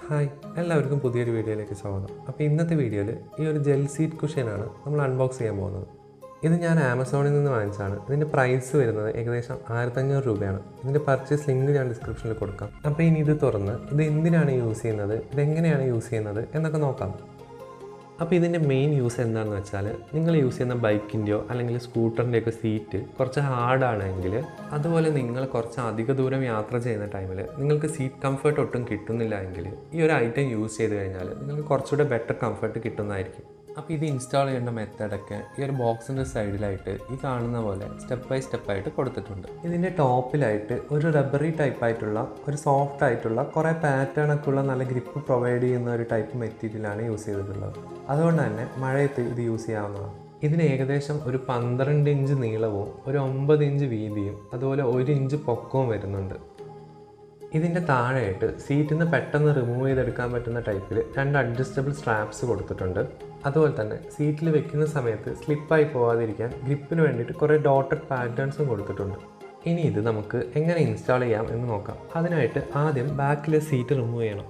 Hi, എല്ലാവർക്കും പുതിയൊരു വീഡിയോയിലേക്ക് സ്വാഗതം. അപ്പോൾ ഇന്നത്തെ വീഡിയോയിൽ ഈ ഒരു ജെൽ സീറ്റ് കുഷ്യനാണ് നമ്മൾ അൺബോക്സ് ചെയ്യാൻ പോകുന്നത്. ഇത് ഞാൻ ആമസോണിൽ നിന്ന് വാങ്ങിച്ചതാണ്. ഇതിൻ്റെ പ്രൈസ് വരുന്നത് ഏകദേശം 1500 രൂപയാണ്. ഇതിൻ്റെ പർച്ചേസ് ലിങ്ക് ഞാൻ ഡിസ്ക്രിപ്ഷനിൽ കൊടുക്കാം. അപ്പോൾ ഇനി ഇത് തുറന്ന് ഇത് എന്തിനാണ് യൂസ് ചെയ്യുന്നത്, ഇതെങ്ങനെയാണ് യൂസ് ചെയ്യുന്നത് എന്നൊക്കെ നോക്കാം. അപ്പോൾ ഇതിൻ്റെ മെയിൻ യൂസ് എന്താണെന്ന് വെച്ചാൽ, നിങ്ങൾ യൂസ് ചെയ്യുന്ന ബൈക്കിൻ്റെയോ അല്ലെങ്കിൽ സ്കൂട്ടറിൻ്റെയൊക്കെ സീറ്റ് കുറച്ച് ഹാർഡാണെങ്കിൽ, അതുപോലെ നിങ്ങൾ കുറച്ച് അധിക ദൂരം യാത്ര ചെയ്യുന്ന ടൈമിൽ നിങ്ങൾക്ക് സീറ്റ് കംഫർട്ട് ഒട്ടും കിട്ടുന്നില്ല എങ്കിൽ ഈ ഒരു ഐറ്റം യൂസ് ചെയ്ത് കഴിഞ്ഞാൽ നിങ്ങൾക്ക് കുറച്ചുകൂടെ ബെറ്റർ കംഫർട്ട് കിട്ടുന്നതായിരിക്കും. അപ്പോൾ ഇത് ഇൻസ്റ്റാൾ ചെയ്യേണ്ട മെത്തേഡൊക്കെ ഈ ഒരു ബോക്സിൻ്റെ സൈഡിലായിട്ട് ഈ കാണുന്ന പോലെ സ്റ്റെപ്പ് ബൈ സ്റ്റെപ്പായിട്ട് കൊടുത്തിട്ടുണ്ട്. ഇതിൻ്റെ ടോപ്പിലായിട്ട് ഒരു റബ്ബറി ടൈപ്പായിട്ടുള്ള ഒരു സോഫ്റ്റ് ആയിട്ടുള്ള കുറേ പാറ്റേണൊക്കെ ഉള്ള നല്ല ഗ്രിപ്പ് പ്രൊവൈഡ് ചെയ്യുന്ന ഒരു ടൈപ്പ് മെറ്റീരിയലാണ് യൂസ് ചെയ്തിട്ടുള്ളത്. അതുകൊണ്ട് തന്നെ മഴയത്ത് ഇത് യൂസ് ചെയ്യാവുന്നതാണ്. ഇതിന് ഏകദേശം ഒരു 12 ഇഞ്ച് നീളവും ഒരു 9 ഇഞ്ച് വീതിയും അതുപോലെ 1 ഇഞ്ച് പൊക്കവും വരുന്നുണ്ട്. ഇതിൻ്റെ താഴെയായിട്ട് സീറ്റിൽ നിന്ന് പെട്ടെന്ന് റിമൂവ് ചെയ്തെടുക്കാൻ പറ്റുന്ന ടൈപ്പിൽ 2 അഡ്ജസ്റ്റബിൾ സ്ട്രാപ്സ് കൊടുത്തിട്ടുണ്ട്. അതുപോലെ തന്നെ സീറ്റിൽ വെക്കുന്ന സമയത്ത് സ്ലിപ്പായി പോകാതിരിക്കാൻ ഗ്രിപ്പിന് വേണ്ടിയിട്ട് കുറേ ഡോട്ടഡ് പാറ്റേൺസും കൊടുത്തിട്ടുണ്ട്. ഇനി ഇത് നമുക്ക് എങ്ങനെ ഇൻസ്റ്റാൾ ചെയ്യാം എന്ന് നോക്കാം. അതിനായിട്ട് ആദ്യം ബാക്കിലെ സീറ്റ് റിമൂവ് ചെയ്യണം.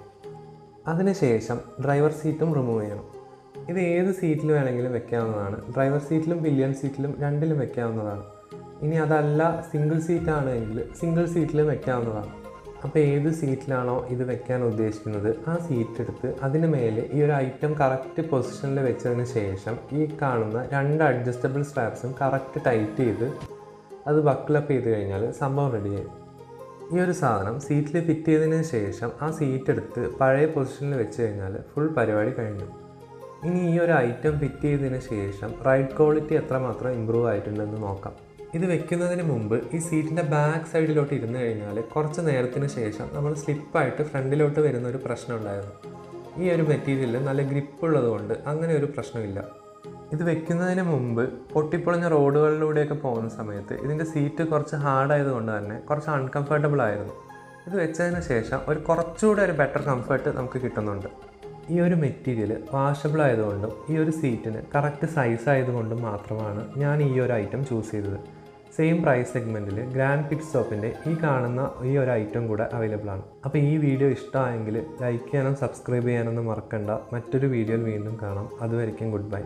അതിനുശേഷം ഡ്രൈവർ സീറ്റും റിമൂവ് ചെയ്യണം. ഇത് ഏത് സീറ്റിൽ വേണമെങ്കിലും വെക്കാവുന്നതാണ്. ഡ്രൈവർ സീറ്റിലും പില്ലിയൻ സീറ്റിലും രണ്ടിലും വെക്കാവുന്നതാണ്. ഇനി അതല്ല സിംഗിൾ സീറ്റാണെങ്കിൽ സിംഗിൾ സീറ്റിലും വെക്കാവുന്നതാണ്. അപ്പോൾ ഏത് സീറ്റിലാണോ ഇത് വെക്കാൻ ഉദ്ദേശിക്കുന്നത് ആ സീറ്റ് എടുത്ത് അതിന് മേലെ ഈ ഒരു ഐറ്റം കറക്റ്റ് പൊസിഷനിൽ വെച്ചതിന് ശേഷം ഈ കാണുന്ന 2 അഡ്ജസ്റ്റബിൾ സ്ട്രാപ്സും കറക്റ്റ് ടൈറ്റ് ചെയ്ത് അത് ബക്കിളപ്പ് ചെയ്ത് കഴിഞ്ഞാൽ സംഭവം റെഡിയായി. ഈ ഒരു സാധനം സീറ്റിൽ ഫിറ്റ് ചെയ്തതിന് ശേഷം ആ സീറ്റ് എടുത്ത് പഴയ പൊസിഷനിൽ വെച്ച് കഴിഞ്ഞാൽ ഫുൾ പരിപാടി കഴിഞ്ഞു. ഇനി ഈ ഒരു ഐറ്റം ഫിറ്റ് ചെയ്തതിന് ശേഷം റൈഡ് ക്വാളിറ്റി എത്രമാത്രം ഇമ്പ്രൂവ് ആയിട്ടുണ്ടെന്ന് നോക്കാം. ഇത് വെക്കുന്നതിന് മുമ്പ് ഈ സീറ്റിൻ്റെ ബാക്ക് സൈഡിലോട്ട് ഇരുന്ന് കഴിഞ്ഞാൽ കുറച്ച് നേരത്തിന് ശേഷം നമ്മൾ സ്ലിപ്പായിട്ട് ഫ്രണ്ടിലോട്ട് വരുന്ന ഒരു പ്രശ്നം ഉണ്ടായിരുന്നു. ഈ ഒരു മെറ്റീരിയലിൽ നല്ല ഗ്രിപ്പ് ഉള്ളതുകൊണ്ട് അങ്ങനെ ഒരു പ്രശ്നമില്ല. ഇത് വെക്കുന്നതിന് മുമ്പ് പൊട്ടിപ്പൊളിഞ്ഞ റോഡുകളിലൂടെയൊക്കെ പോകുന്ന സമയത്ത് ഇതിൻ്റെ സീറ്റ് കുറച്ച് ഹാർഡായതുകൊണ്ട് തന്നെ കുറച്ച് അൺകംഫർട്ടബിൾ ആയിരുന്നു. ഇത് വെച്ചതിന് ശേഷം കുറച്ചുകൂടെ ഒരു ബെറ്റർ കംഫർട്ട് നമുക്ക് കിട്ടുന്നുണ്ട്. ഈ ഒരു മെറ്റീരിയൽ വാഷബിൾ ആയതുകൊണ്ടും ഈ ഒരു സീറ്റിന് കറക്റ്റ് സൈസ് ആയതുകൊണ്ടും മാത്രമാണ് ഞാൻ ഈ ഒരു ഐറ്റം ചൂസ് ചെയ്തത്. സെയിം പ്രൈസ് സെഗ്മെൻറ്റിൽ ഗ്രാൻഡ് പിറ്റ് സ്റ്റോപ്പിൻ്റെ ഈ കാണുന്ന ഈ ഒരു ഐറ്റം കൂടെ അവൈലബിൾ ആണ്. അപ്പോൾ ഈ വീഡിയോ ഇഷ്ടമായെങ്കിൽ ലൈക്ക് ചെയ്യാനും സബ്സ്ക്രൈബ് ചെയ്യാനൊന്നും മറക്കണ്ട. മറ്റൊരു വീഡിയോയിൽ വീണ്ടും കാണാം. അതുവരെയ്ക്കും ഗുഡ് ബൈ.